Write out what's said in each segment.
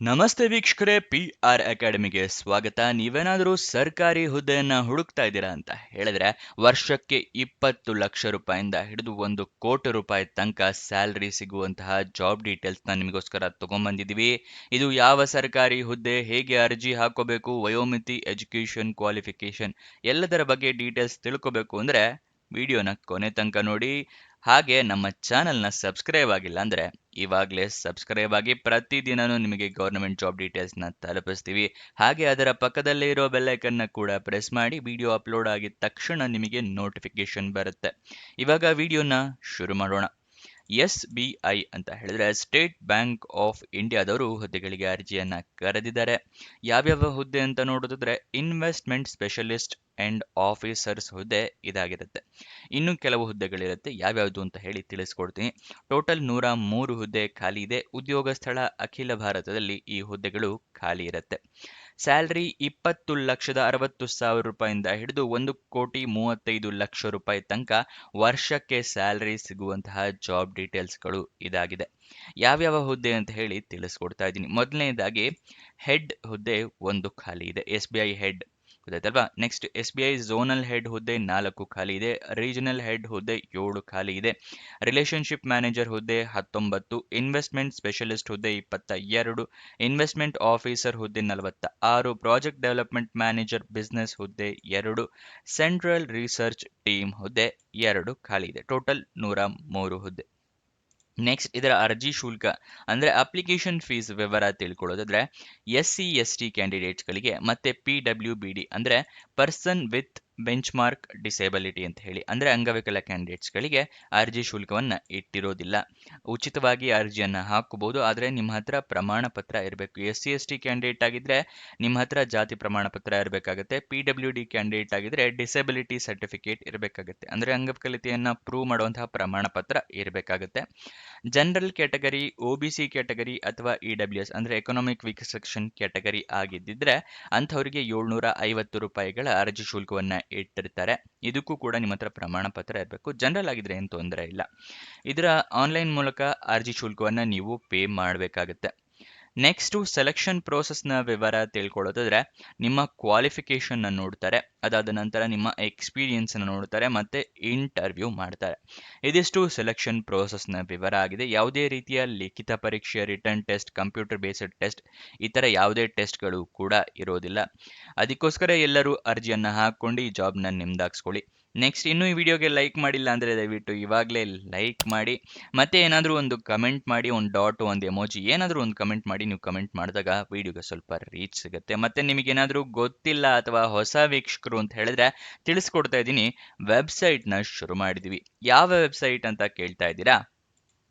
ನಮಸ್ತೆ ವೀಕ್ಷಕರೇ, PR ಅಕಾಡೆಮಿಗೆ ಸ್ವಾಗತ. ನೀವೇನಾದರೂ ಸರ್ಕಾರಿ ಹುದ್ದೆಯನ್ನ ಹುಡುಕ್ತಾ ಇದ್ದೀರಾ ಅಂತ ಹೇಳಿದ್ರೆ ವರ್ಷಕ್ಕೆ 20 ಲಕ್ಷ ರೂಪಾಯಿಂದ ಹಿಡಿದು 1 ಕೋಟಿ ರೂಪಾಯಿ ತನಕ ಸ್ಯಾಲರಿ ಸಿಗುವಂತಹ ಜಾಬ್ ಡೀಟೇಲ್ಸ್ನ ನಿಮಗೋಸ್ಕರ ತಗೊಂಡ್ಬಂದಿದ್ದೀವಿ. ಇದು ಯಾವ ಸರ್ಕಾರಿ ಹುದ್ದೆ, ಹೇಗೆ ಅರ್ಜಿ ಹಾಕೋಬೇಕು, ವಯೋಮಿತಿ, ಎಜುಕೇಷನ್ ಕ್ವಾಲಿಫಿಕೇಶನ್ ಎಲ್ಲದರ ಬಗ್ಗೆ ಡೀಟೇಲ್ಸ್ ತಿಳ್ಕೋಬೇಕು ಅಂದರೆ ವಿಡಿಯೋನ ಕೊನೆ ತನಕ ನೋಡಿ. ಹಾಗೆ ನಮ್ಮ ಚಾನಲ್ನ ಸಬ್ಸ್ಕ್ರೈಬ್ ಆಗಿಲ್ಲ ಅಂದರೆ ಇವಾಗಲೇ ಸಬ್ಸ್ಕ್ರೈಬ್ ಆಗಿ. ಪ್ರತಿದಿನನೂ ನಿಮಗೆ ಗೌರ್ಮೆಂಟ್ ಜಾಬ್ ಡೀಟೇಲ್ಸ್ನ ತಲುಪಿಸ್ತೀವಿ. ಹಾಗೆ ಅದರ ಪಕ್ಕದಲ್ಲೇ ಇರೋ ಬೆಲ್ಲೈಕನ್ನ ಕೂಡ ಪ್ರೆಸ್ ಮಾಡಿ. ವಿಡಿಯೋ ಅಪ್ಲೋಡ್ ಆಗಿದ ತಕ್ಷಣ ನಿಮಗೆ ನೋಟಿಫಿಕೇಶನ್ ಬರುತ್ತೆ. ಇವಾಗ ವಿಡಿಯೋನ ಶುರು ಮಾಡೋಣ. SBI ಅಂತ ಹೇಳಿದ್ರೆ ಸ್ಟೇಟ್ ಬ್ಯಾಂಕ್ ಆಫ್ ಇಂಡಿಯಾದವರು ಹುದ್ದೆಗಳಿಗೆ ಅರ್ಜಿಯನ್ನ ಕರೆದಿದ್ದಾರೆ. ಯಾವ್ಯಾವ ಹುದ್ದೆ ಅಂತ ನೋಡೋದಾದ್ರೆ ಇನ್ವೆಸ್ಟ್ಮೆಂಟ್ ಸ್ಪೆಷಲಿಸ್ಟ್ ಅಂಡ್ ಆಫೀಸರ್ಸ್ ಹುದ್ದೆ ಇದಾಗಿರುತ್ತೆ. ಇನ್ನು ಕೆಲವು ಹುದ್ದೆಗಳಿರುತ್ತೆ, ಯಾವ್ಯಾವುದು ಅಂತ ಹೇಳಿ ತಿಳಿಸ್ಕೊಡ್ತೀನಿ. ಟೋಟಲ್ 103 ಹುದ್ದೆ ಖಾಲಿ ಇದೆ. ಉದ್ಯೋಗ ಸ್ಥಳ ಅಖಿಲ ಭಾರತದಲ್ಲಿ ಈ ಹುದ್ದೆಗಳು ಖಾಲಿ ಇರುತ್ತೆ. ಸ್ಯಾಲರಿ 20,60,000 ರೂಪಾಯಿಂದ ಹಿಡಿದು 1,35,00,000 ರೂಪಾಯಿ ತನಕ ವರ್ಷಕ್ಕೆ ಸ್ಯಾಲರಿ ಸಿಗುವಂತಹ ಜಾಬ್ ಡೀಟೇಲ್ಸ್ಗಳು ಇದಾಗಿದೆ. ಯಾವ್ಯಾವ ಹುದ್ದೆ ಅಂತ ಹೇಳಿ ತಿಳಿಸ್ಕೊಡ್ತಾ ಇದ್ದೀನಿ. ಮೊದಲನೇದಾಗಿ ಹೆಡ್ ಹುದ್ದೆ ಒಂದು ಖಾಲಿ ಇದೆ. SBI ಹೆಡ್ ಗೊತ್ತಾಯ್ತಲ್ವಾ. ನೆಕ್ಸ್ಟ್ SBI ಝೋನಲ್ ಹೆಡ್ ಹುದ್ದೆ 4 ಖಾಲಿ ಇದೆ. ರೀಜನಲ್ ಹೆಡ್ ಹುದ್ದೆ 7 ಖಾಲಿ ಇದೆ. ರಿಲೇಶನ್ಶಿಪ್ ಮ್ಯಾನೇಜರ್ ಹುದ್ದೆ 19, ಇನ್ವೆಸ್ಟ್ಮೆಂಟ್ ಸ್ಪೆಷಲಿಸ್ಟ್ ಹುದ್ದೆ 22, ಇನ್ವೆಸ್ಟ್ಮೆಂಟ್ ಆಫೀಸರ್ ಹುದ್ದೆ 46, ಪ್ರಾಜೆಕ್ಟ್ ಡೆವಲಪ್ಮೆಂಟ್ ಮ್ಯಾನೇಜರ್ ಬಿಸ್ನೆಸ್ ಹುದ್ದೆ 2, ಸೆಂಟ್ರಲ್ ರಿಸರ್ಚ್ ಟೀಮ್ ಹುದ್ದೆ 2 ಖಾಲಿ ಇದೆ. ಟೋಟಲ್ 103 ಹುದ್ದೆ. ನೆಕ್ಸ್ಟ್ ಇದರ ಅರ್ಜಿ ಶುಲ್ಕ ಅಂದರೆ ಅಪ್ಲಿಕೇಶನ್ ಫೀಸ್ ವಿವರ ತಿಳ್ಕೊಳ್ಳೋದಾದ್ರೆ SC/ST ಕ್ಯಾಂಡಿಡೇಟ್ಸ್ಗಳಿಗೆ ಮತ್ತೆ PWBD ಅಂದರೆ person with bench mark disability ಅಂತ ಹೇಳಿ ಅಂದರೆ ಅಂಗವಿಕಲ ಕ್ಯಾಂಡಿಡೇಟ್ಸ್ಗಳಿಗೆ ಅರ್ಜಿ ಶುಲ್ಕವನ್ನು ಇಟ್ಟಿರೋದಿಲ್ಲ. ಉಚಿತವಾಗಿ ಅರ್ಜಿಯನ್ನು ಹಾಕಬಹುದು, ಆದರೆ ನಿಮ್ಮ ಹತ್ರ ಪ್ರಮಾಣ ಪತ್ರ ಇರಬೇಕು. SC/ST ಕ್ಯಾಂಡಿಡೇಟ್ ಆಗಿದ್ರೆ ನಿಮ್ಮ ಹತ್ರ ಜಾತಿ ಪ್ರಮಾಣ ಪತ್ರ ಇರಬೇಕಾಗುತ್ತೆ. PWD ಕ್ಯಾಂಡಿಡೇಟ್ ಆಗಿದ್ರೆ ಡಿಸೇಬಿಲಿಟಿ ಸರ್ಟಿಫಿಕೇಟ್ ಇರಬೇಕಾಗುತ್ತೆ, ಅಂದರೆ ಅಂಗವಿಕಲತೆಯನ್ನು ಪ್ರೂವ್ ಮಾಡುವಂತಹ ಪ್ರಮಾಣ ಪತ್ರ ಇರಬೇಕಾಗುತ್ತೆ. ಜನರಲ್ ಕ್ಯಾಟಗರಿ, OBC ಕ್ಯಾಟಗರಿ ಅಥವಾ EWS ಅಂದರೆ ಎಕನಾಮಿಕ್ ವೀಕ್ ಸೆಕ್ಷನ್ ಕ್ಯಾಟಗರಿ ಆಗಿದ್ದಿದ್ರೆ ಅಂಥವರಿಗೆ 750 ರೂಪಾಯಿಗಳ ಅರ್ಜಿ ಶುಲ್ಕವನ್ನು ಇಟ್ಟಿರ್ತಾರೆ. ಇದಕ್ಕೂ ಕೂಡ ನಿಮ್ಮ ಹತ್ರ ಪ್ರಮಾಣ ಪತ್ರ ಇರಬೇಕು. ಜನರಲ್ ಆಗಿದ್ರೆ ಏನು ತೊಂದರೆ ಇಲ್ಲ. ಇದರ ಆನ್ಲೈನ್ ಮೂಲಕ ಅರ್ಜಿ ಶುಲ್ಕವನ್ನು ನೀವು ಪೇ ಮಾಡಬೇಕಾಗುತ್ತೆ. ನೆಕ್ಸ್ಟು ಸೆಲೆಕ್ಷನ್ ಪ್ರೋಸೆಸ್ನ ವಿವರ ತಿಳ್ಕೊಳ್ಳೋದಾದ್ರೆ ನಿಮ್ಮ ಕ್ವಾಲಿಫಿಕೇಷನ್ನ ನೋಡ್ತಾರೆ, ಅದಾದ ನಂತರ ನಿಮ್ಮ ಎಕ್ಸ್ಪೀರಿಯನ್ಸನ್ನು ನೋಡ್ತಾರೆ, ಮತ್ತೆ ಇಂಟರ್ವ್ಯೂ ಮಾಡ್ತಾರೆ. ಇದಿಷ್ಟು ಸೆಲೆಕ್ಷನ್ ಪ್ರೋಸೆಸ್ನ ವಿವರ ಆಗಿದೆ. ಯಾವುದೇ ರೀತಿಯ ಲಿಖಿತ ಪರೀಕ್ಷೆ, return test, computer based test ಈ ಥರ ಯಾವುದೇ ಟೆಸ್ಟ್ಗಳು ಕೂಡ ಇರೋದಿಲ್ಲ. ಅದಕ್ಕೋಸ್ಕರ ಎಲ್ಲರೂ ಅರ್ಜಿಯನ್ನು ಹಾಕ್ಕೊಂಡು ಈ ಜಾಬ್ನ ನಿಮ್ದಾಗಿಸ್ಕೊಳ್ಳಿ. ನೆಕ್ಸ್ಟ್ ಇನ್ನೂ ಈ ವಿಡಿಯೋಗೆ ಲೈಕ್ ಮಾಡಿಲ್ಲ ಅಂದರೆ ದಯವಿಟ್ಟು ಇವಾಗಲೇ ಲೈಕ್ ಮಾಡಿ. ಮತ್ತೆ ಏನಾದರೂ ಒಂದು ಕಮೆಂಟ್ ಮಾಡಿ, ಒಂದು ಡಾಟ್, ಒಂದು ಎಮೋಜಿ, ಏನಾದರೂ ಒಂದು ಕಮೆಂಟ್ ಮಾಡಿ. ನೀವು ಕಮೆಂಟ್ ಮಾಡಿದಾಗ ವಿಡಿಯೋಗೆ ಸ್ವಲ್ಪ ರೀಚ್ ಸಿಗುತ್ತೆ. ಮತ್ತೆ ನಿಮಗೇನಾದರೂ ಗೊತ್ತಿಲ್ಲ ಅಥವಾ ಹೊಸ ವೀಕ್ಷಕರು ಅಂತ ಹೇಳಿದ್ರೆ ತಿಳಿಸ್ಕೊಡ್ತಾ ಇದ್ದೀನಿ. ವೆಬ್ಸೈಟ್ನ ಶುರು ಮಾಡಿದ್ದೀವಿ. ಯಾವ ವೆಬ್ಸೈಟ್ ಅಂತ ಕೇಳ್ತಾ ಇದ್ದೀರಾ?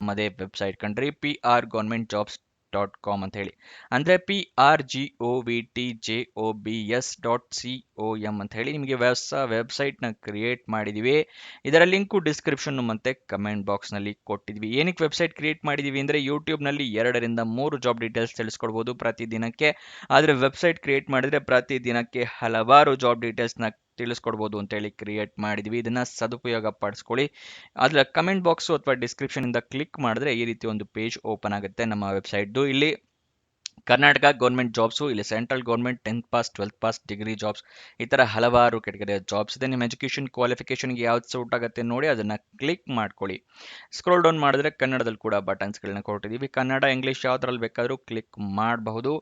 ನಮ್ಮದೇ ವೆಬ್ಸೈಟ್ ಕಂಡ್ರಿ, prgovernmentjobs.com ಅಂತ ಹೇಳಿ, ಅಂದರೆ prgovtjobs.com ಅಂತ ಹೇಳಿ ನಿಮಗೆ ಹೊಸ ವೆಬ್ಸೈಟ್ನ ಕ್ರಿಯೇಟ್ ಮಾಡಿದ್ದೀವಿ. ಇದರ ಲಿಂಕು ಡಿಸ್ಕ್ರಿಪ್ಷನ್ ಮತ್ತು ಕಮೆಂಟ್ ಬಾಕ್ಸ್ನಲ್ಲಿ ಕೊಟ್ಟಿದ್ವಿ. ಏನಕ್ಕೆ ವೆಬ್ಸೈಟ್ ಕ್ರಿಯೇಟ್ ಮಾಡಿದ್ದೀವಿ ಅಂದರೆ ಯೂಟ್ಯೂಬ್ನಲ್ಲಿ 2-3 ಜಾಬ್ ಡೀಟೇಲ್ಸ್ ತಿಳಿಸ್ಕೊಡ್ಬೋದು ಪ್ರತಿದಿನಕ್ಕೆ. ಆದರೆ ವೆಬ್ಸೈಟ್ ಕ್ರಿಯೇಟ್ ಮಾಡಿದರೆ ಪ್ರತಿದಿನಕ್ಕೆ ಹಲವಾರು ಜಾಬ್ ಡೀಟೇಲ್ಸ್ನ ತಿಳಿಸ್ಕೊಡ್ಬೋದು ಅಂತೇಳಿ ಕ್ರಿಯೇಟ್ ಮಾಡಿದ್ವಿ. ಇದನ್ನ ಸದುಪಯೋಗ ಪಡಿಸ್ಕೊಳ್ಳಿ. ಅದರ ಕಮೆಂಟ್ ಬಾಕ್ಸು ಅಥವಾ ಡಿಸ್ಕ್ರಿಪ್ಷನ್ ಇಂದ ಕ್ಲಿಕ್ ಮಾಡಿದ್ರೆ ಈ ರೀತಿ ಒಂದು ಪೇಜ್ ಓಪನ್ ಆಗುತ್ತೆ ನಮ್ಮ ವೆಬ್ಸೈಟ್ದು. ಇಲ್ಲಿ ಕರ್ನಾಟಕ ಗೌರ್ಮೆಂಟ್ ಜಾಬ್ಸು, ಇಲ್ಲಿ central government 10th pass 12th pass degree jobs, ಈ ಥರ ಹಲವಾರು ಕೆಟಗರಿಯ ಜಾಬ್ಸ್ ಇದೆ. ನಿಮ್ಮ ಎಜುಕೇಷನ್ ಕ್ವಾಲಿಫಿಕೇಷನ್ಗೆ ಯಾವ್ದು ಸೂಟ್ ಆಗುತ್ತೆ ನೋಡಿ ಅದನ್ನು ಕ್ಲಿಕ್ ಮಾಡ್ಕೊಳ್ಳಿ. ಸ್ಕ್ರೋಲ್ ಡೌನ್ ಮಾಡಿದ್ರೆ ಕನ್ನಡದಲ್ಲಿ ಕೂಡ ಬಟನ್ಸ್ಗಳನ್ನ ಕೊಟ್ಟಿದ್ದೀವಿ. ಕನ್ನಡ, ಇಂಗ್ಲೀಷ್ ಯಾವುದ್ರಲ್ಲಿ ಬೇಕಾದರೂ ಕ್ಲಿಕ್ ಮಾಡಬಹುದು.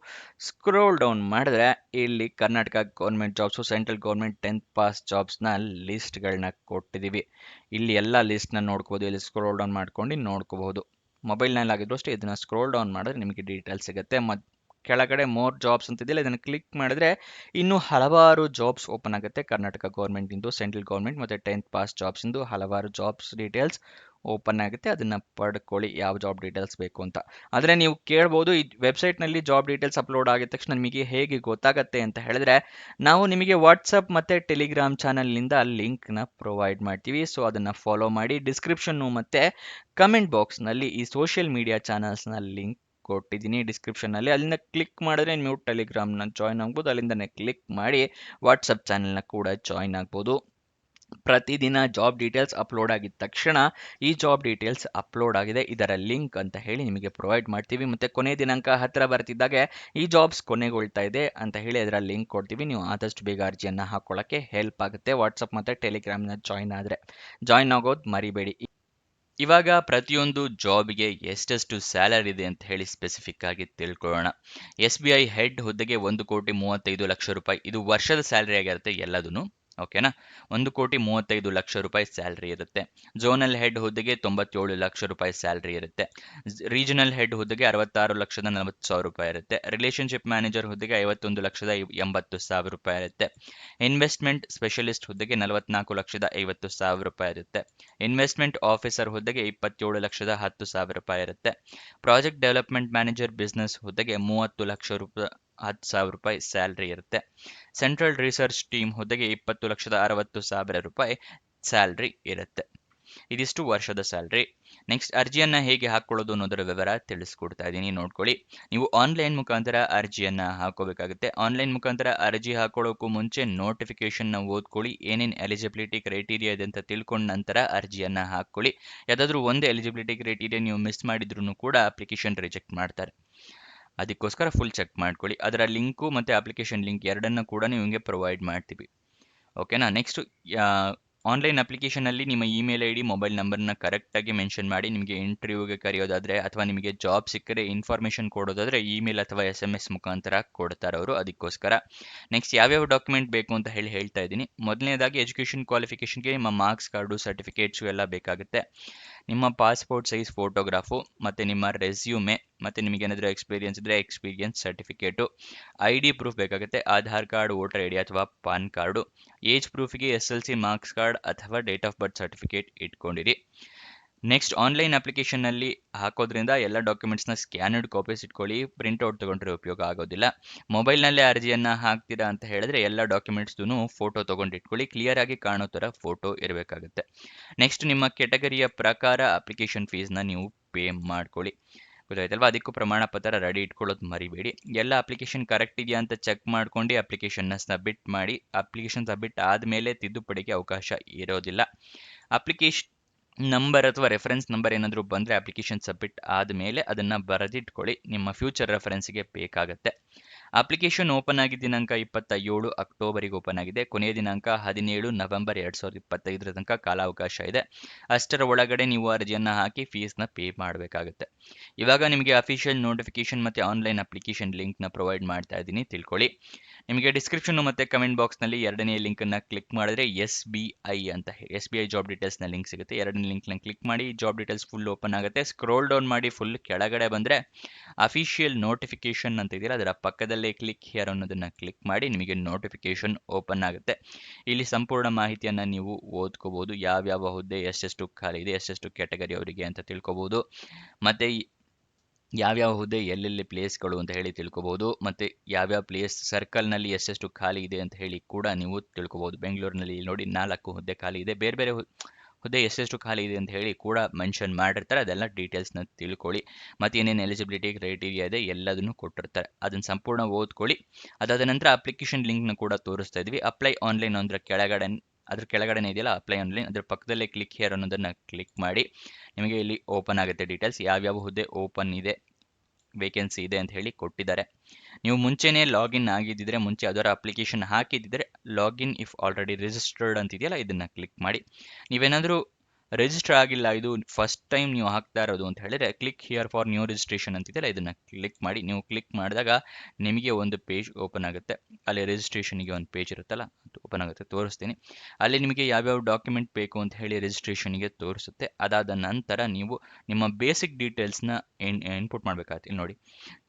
ಸ್ಕ್ರೋಲ್ ಡೌನ್ ಮಾಡಿದ್ರೆ ಇಲ್ಲಿ Karnataka government jobs, central government 10th pass ಜಾಬ್ಸ್ನ ಲಿಸ್ಟ್ಗಳನ್ನ ಕೊಟ್ಟಿದ್ದೀವಿ. ಇಲ್ಲಿ ಎಲ್ಲ ಲಿಸ್ಟ್ನ ನೋಡ್ಕೋಬೋದು. ಇಲ್ಲಿ ಸ್ಕ್ರೋಲ್ ಡೌನ್ ಮಾಡ್ಕೊಂಡು ನೋಡ್ಕೋಬಹುದು. ಮೊಬೈಲ್ನಲ್ಲಿ ಆಗಿದ್ರು ಅಷ್ಟೇ ಇದನ್ನು ಸ್ಕ್ರೋಲ್ ಡೌನ್ ಮಾಡಿದ್ರೆ ನಿಮಗೆ ಡೀಟೇಲ್ಸ್ ಸಿಗುತ್ತೆ. ಕೆಳಗಡೆ ಮೋರ್ ಜಾಬ್ಸ್ ಅಂತಿದೆಯಲ್ಲ, ಇದನ್ನು ಕ್ಲಿಕ್ ಮಾಡಿದ್ರೆ ಇನ್ನೂ ಹಲವಾರು ಜಾಬ್ಸ್ ಓಪನ್ ಆಗುತ್ತೆ. ಕರ್ನಾಟಕ ಗೌರ್ಮೆಂಟಿಂದು, ಸೆಂಟ್ರಲ್ ಗೌರ್ಮೆಂಟ್ ಮತ್ತು 10th ಪಾಸ್ ಜಾಬ್ಸಿಂದು ಹಲವಾರು ಜಾಬ್ಸ್ ಡೀಟೇಲ್ಸ್ ಓಪನ್ ಆಗುತ್ತೆ. ಅದನ್ನು ಪಡ್ಕೊಳ್ಳಿ ಯಾವ ಜಾಬ್ ಡೀಟೇಲ್ಸ್ ಬೇಕು ಅಂತ. ಆದರೆ ನೀವು ಕೇಳ್ಬೋದು, ಈ ವೆಬ್ಸೈಟ್ನಲ್ಲಿ ಜಾಬ್ ಡೀಟೇಲ್ಸ್ ಅಪ್ಲೋಡ್ ಆಗಿದ ತಕ್ಷಣ ನಿಮಗೆ ಹೇಗೆ ಗೊತ್ತಾಗುತ್ತೆ ಅಂತ ಹೇಳಿದ್ರೆ, ನಾವು ನಿಮಗೆ ವಾಟ್ಸಪ್ ಮತ್ತು ಟೆಲಿಗ್ರಾಮ್ ಚಾನಲ್ನಿಂದ ಲಿಂಕ್ನ ಪ್ರೊವೈಡ್ ಮಾಡ್ತೀವಿ. ಸೊ ಅದನ್ನು ಫಾಲೋ ಮಾಡಿ. ಡಿಸ್ಕ್ರಿಪ್ಷನ್ನು ಮತ್ತು ಕಮೆಂಟ್ ಬಾಕ್ಸ್ನಲ್ಲಿ ಈ ಸೋಷಿಯಲ್ ಮೀಡಿಯಾ ಚಾನಲ್ಸ್ನ ಲಿಂಕ್ ಕೊಟ್ಟಿದ್ದೀನಿ ಡಿಸ್ಕ್ರಿಪ್ಷನ್ನಲ್ಲಿ. ಅಲ್ಲಿಂದ ಕ್ಲಿಕ್ ಮಾಡಿದ್ರೆ ನೀವು ಟೆಲಿಗ್ರಾಮ್ನ ಜಾಯ್ನ್ ಆಗ್ಬೋದು. ಅಲ್ಲಿಂದನೇ ಕ್ಲಿಕ್ ಮಾಡಿ ವಾಟ್ಸಪ್ ಚಾನಲ್ನ ಕೂಡ ಜಾಯ್ನ್ ಆಗ್ಬೋದು. ಪ್ರತಿದಿನ ಜಾಬ್ ಡೀಟೇಲ್ಸ್ ಅಪ್ಲೋಡ್ ಆಗಿದ ತಕ್ಷಣ ಈ ಜಾಬ್ ಡೀಟೇಲ್ಸ್ ಅಪ್ಲೋಡ್ ಆಗಿದೆ, ಇದರ ಲಿಂಕ್ ಅಂತ ಹೇಳಿ ನಿಮಗೆ ಪ್ರೊವೈಡ್ ಮಾಡ್ತೀವಿ. ಮತ್ತು ಕೊನೆ ದಿನಾಂಕ ಹತ್ತಿರ ಬರ್ತಿದ್ದಾಗೆ ಈ ಜಾಬ್ಸ್ ಕೊನೆಗೊಳ್ತಾ ಇದೆ ಅಂತ ಹೇಳಿ ಅದರ ಲಿಂಕ್ ಕೊಡ್ತೀವಿ. ನೀವು ಆದಷ್ಟು ಬೇಗ ಅರ್ಜಿಯನ್ನು ಹಾಕ್ಕೊಳ್ಳೋಕ್ಕೆ ಹೆಲ್ಪ್ ಆಗುತ್ತೆ. ವಾಟ್ಸಪ್ ಮತ್ತು ಟೆಲಿಗ್ರಾಮ್ನ ಜಾಯ್ನ್ ಆಗೋದು ಮರಿಬೇಡಿ. ಇವಾಗ ಪ್ರತಿಯೊಂದು ಜಾಬ್ಗೆ ಎಷ್ಟೆಷ್ಟು ಸ್ಯಾಲರಿ ಇದೆ ಅಂತ ಹೇಳಿ ಸ್ಪೆಸಿಫಿಕ್ ಆಗಿ ತಿಳ್ಕೊಳ್ಳೋಣ. SBI ಹೆಡ್ ಹುದ್ದೆಗೆ 1,35,00,000 ರೂಪಾಯಿ, ಇದು ವರ್ಷದ ಸ್ಯಾಲರಿ ಆಗಿರುತ್ತೆ ಎಲ್ಲದೂ. ಓಕೆನಾ, 1,35,00,000 ರೂಪಾಯಿ ಸ್ಯಾಲ್ರಿ ಇರುತ್ತೆ. ಝೋನಲ್ ಹೆಡ್ ಹುದ್ದೆಗೆ 97 ಲಕ್ಷ ರೂಪಾಯಿ ಸ್ಯಾಲ್ರಿ ಇರುತ್ತೆ. ರೀಜನಲ್ ಹೆಡ್ ಹುದ್ದೆಗೆ 66,40,000 ರೂಪಾಯಿ ಇರುತ್ತೆ. ರಿಲೇಶನ್ಶಿಪ್ ಮ್ಯಾನೇಜರ್ ಹುದ್ದೆಗೆ 51,80,000 ರೂಪಾಯಿ ಇರುತ್ತೆ. ಇನ್ವೆಸ್ಟ್ಮೆಂಟ್ ಸ್ಪೆಷಲಿಸ್ಟ್ ಹುದ್ದೆಗೆ 44,50,000 ರೂಪಾಯಿ ಇರುತ್ತೆ. ಇನ್ವೆಸ್ಟ್ಮೆಂಟ್ ಆಫೀಸರ್ ಹುದ್ದೆಗೆ 27,10,000 ರೂಪಾಯಿ ಇರುತ್ತೆ. ಪ್ರಾಜೆಕ್ಟ್ ಡೆವಲಪ್ಮೆಂಟ್ ಮ್ಯಾನೇಜರ್ ಬಿಸ್ನೆಸ್ ಹುದ್ದೆಗೆ 30 ಲಕ್ಷ ರೂಪಾಯಿ 10,000 ರೂಪಾಯಿ ಸ್ಯಾಲ್ರಿ ಇರುತ್ತೆ. ಸೆಂಟ್ರಲ್ ರಿಸರ್ಚ್ ಟೀಮ್ ಹುದ್ದೆಗೆ 20,60,000 ರೂಪಾಯಿ ಸ್ಯಾಲ್ರಿ ಇರುತ್ತೆ. ಇದಿಷ್ಟು ವರ್ಷದ ಸ್ಯಾಲ್ರಿ. ನೆಕ್ಸ್ಟ್ ಅರ್ಜಿಯನ್ನು ಹೇಗೆ ಹಾಕ್ಕೊಳ್ಳೋದು ಅನ್ನೋದರ ವಿವರ ತಿಳಿಸ್ಕೊಡ್ತಾ ಇದ್ದೀನಿ, ನೋಡ್ಕೊಳ್ಳಿ. ನೀವು ಆನ್ಲೈನ್ ಮುಖಾಂತರ ಅರ್ಜಿಯನ್ನು ಹಾಕೋಬೇಕಾಗುತ್ತೆ. ಆನ್ಲೈನ್ ಮುಖಾಂತರ ಅರ್ಜಿ ಹಾಕೊಳ್ಳೋಕ್ಕೂ ಮುಂಚೆ ನೋಟಿಫಿಕೇಶನ್ನ ಓದ್ಕೊಳ್ಳಿ, ಏನೇನು ಎಲಿಜಿಬಿಲಿಟಿ ಕ್ರೈಟೀರಿಯಾ ಇದೆ ಅಂತ ತಿಳ್ಕೊಂಡ ನಂತರ ಅರ್ಜಿಯನ್ನು ಹಾಕ್ಕೊಳ್ಳಿ. ಯಾವುದಾದ್ರೂ ಒಂದು ಎಲಿಜಿಬಿಲಿಟಿ ಕ್ರೈಟೀರಿಯಾ ನೀವು ಮಿಸ್ ಮಾಡಿದ್ರೂ ಕೂಡ ಅಪ್ಲಿಕೇಶನ್ ರಿಜೆಕ್ಟ್ ಮಾಡ್ತಾರೆ. ಅದಕ್ಕೋಸ್ಕರ ಫುಲ್ ಚೆಕ್ ಮಾಡ್ಕೊಳ್ಳಿ. ಅದರ ಲಿಂಕು ಮತ್ತು ಅಪ್ಲಿಕೇಶನ್ ಲಿಂಕ್ ಎರಡನ್ನು ಕೂಡ ನೀವು ಹಿಂಗೆ ಪ್ರೊವೈಡ್ ಮಾಡ್ತೀವಿ. ಓಕೆನಾ. ನೆಕ್ಸ್ಟ್ ಆನ್ಲೈನ್ ಅಪ್ಲಿಕೇಶನಲ್ಲಿ ನಿಮ್ಮ ಇಮೇಲ್ ID ಮೊಬೈಲ್ ನಂಬರ್ನ ಕರೆಕ್ಟಾಗಿ ಮೆನ್ಷನ್ ಮಾಡಿ. ನಿಮಗೆ ಇಂಟರ್ವ್ಯೂಗೆ ಕರೆಯೋದಾದರೆ ಅಥವಾ ನಿಮಗೆ ಜಾಬ್ ಸಿಕ್ಕರೆ ಇನ್ಫಾರ್ಮೇಷನ್ ಕೊಡೋದಾದರೆ ಇಮೇಲ್ ಅಥವಾ SMS ಮುಖಾಂತರ ಕೊಡ್ತಾರೆ ಅವರು, ಅದಕ್ಕೋಸ್ಕರ. ನೆಕ್ಸ್ಟ್ ಯಾವ್ಯಾವ ಡಾಕ್ಯುಮೆಂಟ್ ಬೇಕು ಅಂತ ಹೇಳ್ತಾ ಇದ್ದೀನಿ. ಮೊದಲನೇದಾಗಿ ಎಜುಕೇಷನ್ ಕ್ವಾಲಿಫಿಕೇಷನ್ಗೆ ನಿಮ್ಮ ಮಾರ್ಕ್ಸ್ ಕಾರ್ಡು, ಸರ್ಟಿಫಿಕೇಟ್ಸು ಎಲ್ಲ ಬೇಕಾಗುತ್ತೆ. ನಿಮ್ಮ ಪಾಸ್ಪೋರ್ಟ್ ಸೈಜ್ ಫೋಟೋಗ್ರಾಫು ಮತ್ತು ನಿಮ್ಮ ರೆಸ್ಯೂಮೆ ಮತ್ತು ನಿಮಗೇನಾದರೂ ಎಕ್ಸ್ಪೀರಿಯನ್ಸ್ ಇದ್ದರೆ ಎಕ್ಸ್ಪೀರಿಯನ್ಸ್ ಸರ್ಟಿಫಿಕೇಟು. ID ಪ್ರೂಫ್ ಬೇಕಾಗುತ್ತೆ, ಆಧಾರ್ ಕಾರ್ಡ್, ವೋಟರ್ ID ಅಥವಾ ಪಾನ್ ಕಾರ್ಡು. ಏಜ್ ಪ್ರೂಫಿಗೆ SLC ಮಾರ್ಕ್ಸ್ ಕಾರ್ಡ್ ಅಥವಾ ಡೇಟ್ ಆಫ್ ಬರ್ತ್ ಸರ್ಟಿಫಿಕೇಟ್ ಇಟ್ಕೊಂಡಿರಿ. ನೆಕ್ಸ್ಟ್ ಆನ್ಲೈನ್ ಅಪ್ಲಿಕೇಶನ್ನಲ್ಲಿ ಹಾಕೋದ್ರಿಂದ ಎಲ್ಲ ಡಾಕ್ಯುಮೆಂಟ್ಸ್ನ ಸ್ಕ್ಯಾನರ್ಡ್ ಕಾಪೀಸ್ ಇಟ್ಕೊಳ್ಳಿ, ಪ್ರಿಂಟ್ಔಟ್ ತೊಗೊಂಡ್ರೆ ಉಪಯೋಗ ಆಗೋದಿಲ್ಲ. ಮೊಬೈಲ್ನಲ್ಲೇ ಅರ್ಜಿಯನ್ನು ಹಾಕ್ತೀರಾ ಅಂತ ಹೇಳಿದ್ರೆ ಎಲ್ಲ ಡಾಕ್ಯುಮೆಂಟ್ಸ್ದು ಫೋಟೋ ತೊಗೊಂಡು ಇಟ್ಕೊಳ್ಳಿ, ಕ್ಲಿಯರ್ ಆಗಿ ಕಾಣೋ ಥರ ಫೋಟೋ ಇರಬೇಕಾಗುತ್ತೆ. ನೆಕ್ಸ್ಟ್ ನಿಮ್ಮ ಕೆಟಗರಿಯ ಪ್ರಕಾರ ಅಪ್ಲಿಕೇಶನ್ ಫೀಸ್ನ ನೀವು ಪೇ ಮಾಡ್ಕೊಳ್ಳಿ, ಗೊತ್ತಾಯ್ತಲ್ವಾ. ಅದಕ್ಕೂ ಪ್ರಮಾಣ ಪತ್ರ ರೆಡಿ ಇಟ್ಕೊಳ್ಳೋದು ಮರಿಬೇಡಿ. ಎಲ್ಲ ಅಪ್ಲಿಕೇಶನ್ ಕರೆಕ್ಟ್ ಇದೆಯಾ ಅಂತ ಚೆಕ್ ಮಾಡ್ಕೊಂಡು ಅಪ್ಲಿಕೇಶನ್ನ ಸಬ್ಮಿಟ್ ಮಾಡಿ. ಅಪ್ಲಿಕೇಶನ್ ಸಬ್ಮಿಟ್ ಆದಮೇಲೆ ತಿದ್ದುಪಡಿಗೆ ಅವಕಾಶ ಇರೋದಿಲ್ಲ. ಅಪ್ಲಿಕೇಶನ್ ನಂಬರ್ ಅಥವಾ ರೆಫರೆನ್ಸ್ ನಂಬರ್ ಏನಾದರೂ ಬಂದರೆ ಅಪ್ಲಿಕೇಶನ್ ಸಬ್ಮಿಟ್ ಆದಮೇಲೆ ಅದನ್ನು ಬರೆದಿಟ್ಕೊಳ್ಳಿ, ನಿಮ್ಮ ಫ್ಯೂಚರ್ ರೆಫರೆನ್ಸ್ಗೆ ಬೇಕಾಗುತ್ತೆ. ಅಪ್ಲಿಕೇಶನ್ ಓಪನ್ ಆಗಿದ್ದ ದಿನಾಂಕ 27 ಅಕ್ಟೋಬರಿಗೆ ಓಪನ್ ಆಗಿದೆ. ಕೊನೆಯ ದಿನಾಂಕ 17 ನವೆಂಬರ್ 2025 ತನಕ ಕಾಲಾವಕಾಶ ಇದೆ. ಅಷ್ಟರ ಒಳಗಡೆ ನೀವು ಅರ್ಜಿಯನ್ನು ಹಾಕಿ ಫೀಸ್ನ ಪೇ ಮಾಡಬೇಕಾಗುತ್ತೆ. ಇವಾಗ ನಿಮಗೆ ಅಫಿಷಿಯಲ್ ನೋಟಿಫಿಕೇಶನ್ ಮತ್ತು ಆನ್ಲೈನ್ ಅಪ್ಲಿಕೇಶನ್ ಲಿಂಕ್ನ ಪ್ರೊವೈಡ್ ಮಾಡ್ತಾ ಇದ್ದೀನಿ, ತಿಳ್ಕೊಳ್ಳಿ. ನಿಮಗೆ ಡಿಸ್ಕ್ರಿಪ್ಷನ್ ಮತ್ತು ಕಮೆಂಟ್ ಬಾಕ್ಸ್ನಲ್ಲಿ ಎರಡನೇ ಲಿಂಕನ್ನು ಕ್ಲಿಕ್ ಮಾಡಿದ್ರೆ SBI ಜಾಬ್ ಡೀಟೇಲ್ಸ್ನ ಲಿಂಕ್ ಸಿಗುತ್ತೆ. ಎರಡನೇ ಲಿಂಕ್ನ ಕ್ಲಿಕ್ ಮಾಡಿ, ಜಾಬ್ ಡೀಟೇಲ್ಸ್ ಫುಲ್ ಓಪನ್ ಆಗುತ್ತೆ. ಸ್ಕ್ರೋಲ್ ಡೌನ್ ಮಾಡಿ ಫುಲ್ ಕೆಳಗಡೆ ಬಂದರೆ ಅಫಿಷಿಯಲ್ ನೋಟಿಫಿಕೇಶನ್ ಅಂತ ಇದೆಯಲ್ಲ, ಅದರ ಪಕ್ಕದಲ್ಲೇ ಕ್ಲಿಕ್ ಹಿಯರ್ ಅನ್ನೋದನ್ನು ಕ್ಲಿಕ್ ಮಾಡಿ, ನಿಮಗೆ ನೋಟಿಫಿಕೇಶನ್ ಓಪನ್ ಆಗುತ್ತೆ. ಇಲ್ಲಿ ಸಂಪೂರ್ಣ ಮಾಹಿತಿಯನ್ನು ನೀವು ಓದ್ಕೋಬೋದು, ಯಾವ್ಯಾವ ಹುದ್ದೆ ಎಷ್ಟೆಷ್ಟು ಖಾಲಿ ಇದೆ, ಎಷ್ಟೆಷ್ಟು ಕ್ಯಾಟಗರಿ ಅವರಿಗೆ ಅಂತ ತಿಳ್ಕೊಬೋದು, ಮತ್ತು ಯಾವ್ಯಾವ ಹುದ್ದೆ ಎಲ್ಲೆಲ್ಲಿ ಪ್ಲೇಸ್ಗಳು ಅಂತ ಹೇಳಿ ತಿಳ್ಕೊಬೋದು, ಮತ್ತು ಯಾವ್ಯಾವ ಪ್ಲೇಸ್ ಸರ್ಕಲ್ನಲ್ಲಿ ಎಷ್ಟೆಷ್ಟು ಖಾಲಿ ಇದೆ ಅಂತ ಹೇಳಿ ಕೂಡ ನೀವು ತಿಳ್ಕೊಬೋದು. ಬೆಂಗಳೂರಿನಲ್ಲಿ ನೋಡಿ 4 ಹುದ್ದೆ ಖಾಲಿ ಇದೆ, ಬೇರೆ ಬೇರೆ ಹುದ್ದೆ ಎಷ್ಟೆಷ್ಟು ಖಾಲಿ ಇದೆ ಅಂತ ಹೇಳಿ ಕೂಡ ಮೆನ್ಷನ್ ಮಾಡಿರ್ತಾರೆ. ಅದೆಲ್ಲ ಡೀಟೇಲ್ಸ್ನ ತಿಳ್ಕೊಳ್ಳಿ. ಮತ್ತು ಏನೇನು ಎಲಿಜಿಬಿಲಿಟಿ ಕ್ರೈಟೀರಿಯಾ ಇದೆ ಎಲ್ಲದನ್ನು ಕೊಟ್ಟಿರ್ತಾರೆ, ಅದನ್ನು ಸಂಪೂರ್ಣ ಓದ್ಕೊಳ್ಳಿ. ಅದಾದ ನಂತರ ಅಪ್ಲಿಕೇಶನ್ ಲಿಂಕ್ನ ಕೂಡ ತೋರಿಸ್ತಾ ಇದ್ವಿ. ಅಪ್ಲೈ ಆನ್ಲೈನ್ ಅಂದರೆ ಅದ್ರ ಕೆಳಗಡೆ ಇದೆಯಲ್ಲ ಅಪ್ಲೈ ಆನ್ಲೈನ್, ಅದ್ರ ಪಕ್ಕದಲ್ಲೇ ಕ್ಲಿಕ್ ಹಿಯರ್ ಅನ್ನೋದನ್ನು ಕ್ಲಿಕ್ ಮಾಡಿ, ನಿಮಗೆ ಇಲ್ಲಿ ಓಪನ್ ಆಗುತ್ತೆ ಡೀಟೇಲ್ಸ್, ಯಾವ್ಯಾವ ಹುದ್ದೆ ಓಪನ್ ಇದೆ, ವೇಕೆನ್ಸಿ ಇದೆ ಅಂತ ಹೇಳಿ ಕೊಟ್ಟಿದ್ದಾರೆ. ನೀವು ಮುಂಚೆನೇ ಲಾಗಿನ್ ಆಗಿದ್ದಿದ್ರೆ, ಮುಂಚೆ ಅದರ ಅಪ್ಲಿಕೇಶನ್ ಹಾಕಿದ್ದಿದ್ರೆ ಲಾಗಿನ್ ಇಫ್ ಆಲ್ರೆಡಿ ರಿಜಿಸ್ಟರ್ಡ್ ಅಂತಿದೆಯಲ್ಲ, ಇದನ್ನು ಕ್ಲಿಕ್ ಮಾಡಿ. ನೀವೇನಾದರೂ ರಿಜಿಸ್ಟರ್ ಆಗಿಲ್ಲ, ಇದು ಫಸ್ಟ್ ಟೈಮ್ ನೀವು ಹಾಕ್ತಾ ಇರೋದು ಅಂತ ಹೇಳಿದ್ರೆ click here for new registration ಅಂತಿದೆಯಲ್ಲ, ಇದನ್ನು ಕ್ಲಿಕ್ ಮಾಡಿ. ನೀವು ಕ್ಲಿಕ್ ಮಾಡಿದಾಗ ನಿಮಗೆ ಒಂದು ಪೇಜ್ ಓಪನ್ ಆಗುತ್ತೆ. ಅಲ್ಲಿ ರಿಜಿಸ್ಟ್ರೇಷನ್ಗೆ ಒಂದು ಪೇಜ್ ಇರುತ್ತಲ್ಲ, ಅದು ಓಪನ್ ಆಗುತ್ತೆ, ತೋರಿಸ್ತೀನಿ. ಅಲ್ಲಿ ನಿಮಗೆ ಯಾವ್ಯಾವ ಡಾಕ್ಯುಮೆಂಟ್ ಬೇಕು ಅಂತ ಹೇಳಿ ರಿಜಿಸ್ಟ್ರೇಷನ್ಗೆ ತೋರಿಸುತ್ತೆ. ಅದಾದ ನಂತರ ನೀವು ನಿಮ್ಮ ಬೇಸಿಕ್ ಡೀಟೇಲ್ಸ್ನ ಇನ್ಪುಟ್ ಮಾಡಬೇಕಾಗುತ್ತೆ. ಇಲ್ಲಿ ನೋಡಿ,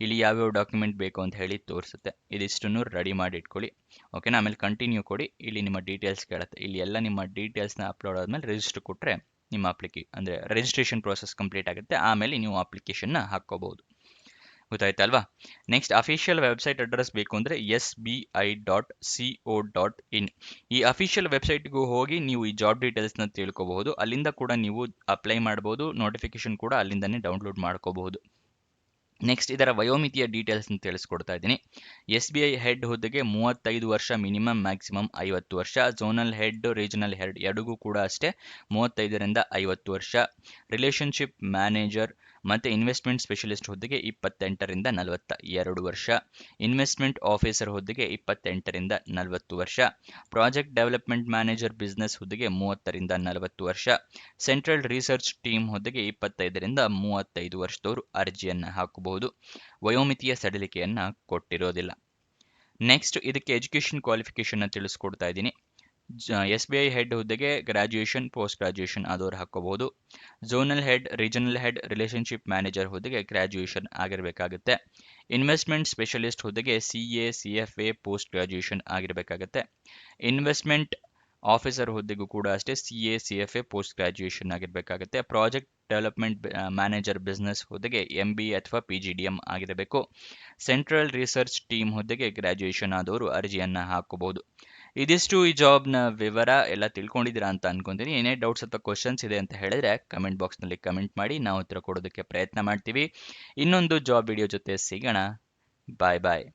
ಇಲ್ಲಿ ಯಾವ್ಯಾವ ಡಾಕ್ಯುಮೆಂಟ್ ಬೇಕು ಅಂತ ಹೇಳಿ ತೋರಿಸುತ್ತೆ. ಇದಿಷ್ಟನ್ನು ರೆಡಿ ಮಾಡಿ ಇಟ್ಕೊಳ್ಳಿ, ಓಕೆನಾ. ಆಮೇಲೆ ಕಂಟಿನ್ಯೂ ಕೊಡಿ. ಇಲ್ಲಿ ನಿಮ್ಮ ಡೀಟೇಲ್ಸ್ ಕೇಳುತ್ತೆ. ಇಲ್ಲಿ ಎಲ್ಲ ನಿಮ್ಮ ಡೀಟೇಲ್ಸ್ನ ಅಪ್ಲೋಡ್ ಆದಮೇಲೆ ರಿಜಿಸ್ಟರ್ ಕೊಟ್ಟರೆ ನಿಮ್ಮ ಅಂದರೆ ರಿಜಿಸ್ಟ್ರೇಷನ್ ಪ್ರೋಸೆಸ್ ಕಂಪ್ಲೀಟ್ ಆಗುತ್ತೆ. ಆಮೇಲೆ ನೀವು ಅಪ್ಲಿಕೇಶನ್ನ ಹಾಕ್ಕೋಬಹುದು, ಗೊತ್ತಾಯ್ತಲ್ವಾ. ನೆಕ್ಸ್ಟ್ ಅಫಿಷಿಯಲ್ ವೆಬ್ಸೈಟ್ ಅಡ್ರೆಸ್ ಬೇಕು ಅಂದರೆ SBI.co.in. ಈ ಅಫಿಷಿಯಲ್ ವೆಬ್ಸೈಟ್ಗೂ ಹೋಗಿ ನೀವು ಈ ಜಾಬ್ ಡೀಟೇಲ್ಸ್ನ ತಿಳ್ಕೊಬಹುದು. ಅಲ್ಲಿಂದ ಕೂಡ ನೀವು ಅಪ್ಲೈ ಮಾಡ್ಬೋದು, ನೋಟಿಫಿಕೇಶನ್ ಕೂಡ ಅಲ್ಲಿಂದನೇ ಡೌನ್ಲೋಡ್ ಮಾಡ್ಕೋಬಹುದು. ನೆಕ್ಸ್ಟ್ ಇದರ ವಯೋಮಿತಿಯ ಡೀಟೇಲ್ಸ್ ತಿಳಿಸ್ಕೊಡ್ತಾ ಇದ್ದೀನಿ. SBI ಹೆಡ್ ಹುದ್ದೆಗೆ 35 ವರ್ಷ ಮಿನಿಮಮ್, ಮ್ಯಾಕ್ಸಿಮಮ್ 50 ವರ್ಷ. ಝೋನಲ್ ಹೆಡ್, ರೀಜನಲ್ ಹೆಡ್ ಎರಡಿಗೂ ಕೂಡ ಅಷ್ಟೇ 35ರಿಂದ 50 ವರ್ಷ. ರಿಲೇಶನ್ಶಿಪ್ ಮ್ಯಾನೇಜರ್ ಮತ್ತು ಇನ್ವೆಸ್ಟ್ಮೆಂಟ್ ಸ್ಪೆಷಲಿಸ್ಟ್ ಹುದ್ದೆಗೆ 28ರಿಂದ 42 ವರ್ಷ. ಇನ್ವೆಸ್ಟ್ಮೆಂಟ್ ಆಫೀಸರ್ ಹುದ್ದೆಗೆ 28ರಿಂದ 40 ವರ್ಷ. ಪ್ರಾಜೆಕ್ಟ್ ಡೆವಲಪ್ಮೆಂಟ್ ಮ್ಯಾನೇಜರ್ ಬಿಸ್ನೆಸ್ ಹುದ್ದೆಗೆ 30ರಿಂದ 40 ವರ್ಷ. ಸೆಂಟ್ರಲ್ ರಿಸರ್ಚ್ ಟೀಮ್ ಹುದ್ದೆಗೆ 25ರಿಂದ 35 ವರ್ಷದವರು ಅರ್ಜಿಯನ್ನು ಹಾಕಬಹುದು. ವಯೋಮಿತಿಯ ಸಡಿಲಿಕೆಯನ್ನ ಕೊಟ್ಟಿರೋದಿಲ್ಲ. ನೆಕ್ಸ್ಟ್ ಇದಕ್ಕೆ ಎಜುಕೇಷನ್ ಕ್ವಾಲಿಫಿಕೇಶನ್ ತಿಳಿಸ್ಕೊಡ್ತಾ ಇದ್ದೀನಿ. SBI ಹೆಡ್ ಹುದ್ದೆಗೆ ಗ್ರಾಜ್ಯುಯೇಷನ್, ಪೋಸ್ಟ್ ಗ್ರಾಜ್ಯುಯೇಷನ್ ಆದವರು ಹಾಕೋಬಹುದು. Zonal head, regional head, relationship manager ಹುದ್ದೆಗೆ ಗ್ರಾಜ್ಯುಯೇಷನ್ ಆಗಿರಬೇಕಾಗುತ್ತೆ. ಇನ್ವೆಸ್ಟ್ಮೆಂಟ್ ಸ್ಪೆಷಲಿಸ್ಟ್ ಹುದ್ದೆಗೆ CA, CFA, ಪೋಸ್ಟ್ ಗ್ರಾಜ್ಯುಯೇಷನ್ ಆಗಿರಬೇಕಾಗುತ್ತೆ. ಇನ್ವೆಸ್ಟ್ಮೆಂಟ್ ಆಫೀಸರ್ ಹುದ್ದೆಗೂ ಕೂಡ ಅಷ್ಟೇ CA, CFA, ಪೋಸ್ಟ್ ಗ್ರಾಜ್ಯುಯೇಷನ್ ಆಗಿರಬೇಕಾಗುತ್ತೆ. ಪ್ರಾಜೆಕ್ಟ್ ಡೆವಲಪ್ಮೆಂಟ್ ಮ್ಯಾನೇಜರ್ ಬಿಸ್ನೆಸ್ ಹುದ್ದೆಗೆ MBA ಅಥವಾ PGDM ಆಗಿರಬೇಕು. ಸೆಂಟ್ರಲ್ ರಿಸರ್ಚ್ ಟೀಮ್ ಹುದ್ದೆಗೆ ಗ್ರಾಜ್ಯುಯೇಷನ್ ಆದವರು ಅರ್ಜಿಯನ್ನು ಹಾಕಬಹುದು. ಇದಿಷ್ಟು ಈ ಜಾಬ್ನ ವಿವರ. ಎಲ್ಲ ತಿಳ್ಕೊಂಡಿದ್ದೀರಾ ಅಂತ ಅನ್ಕೊಂತೀನಿ. ಏನೇ ಡೌಟ್ಸ್ ಅಥವಾ ಕ್ವಶನ್ಸ್ ಇದೆ ಅಂತ ಹೇಳಿದ್ರೆ ಕಮೆಂಟ್ ಬಾಕ್ಸ್ನಲ್ಲಿ ಕಮೆಂಟ್ ಮಾಡಿ, ನಾವು ಉತ್ತರ ಕೊಡೋದಕ್ಕೆ ಪ್ರಯತ್ನ ಮಾಡ್ತೀವಿ. ಇನ್ನೊಂದು ಜಾಬ್ ವಿಡಿಯೋ ಜೊತೆ ಸಿಗೋಣ. ಬಾಯ್ ಬಾಯ್.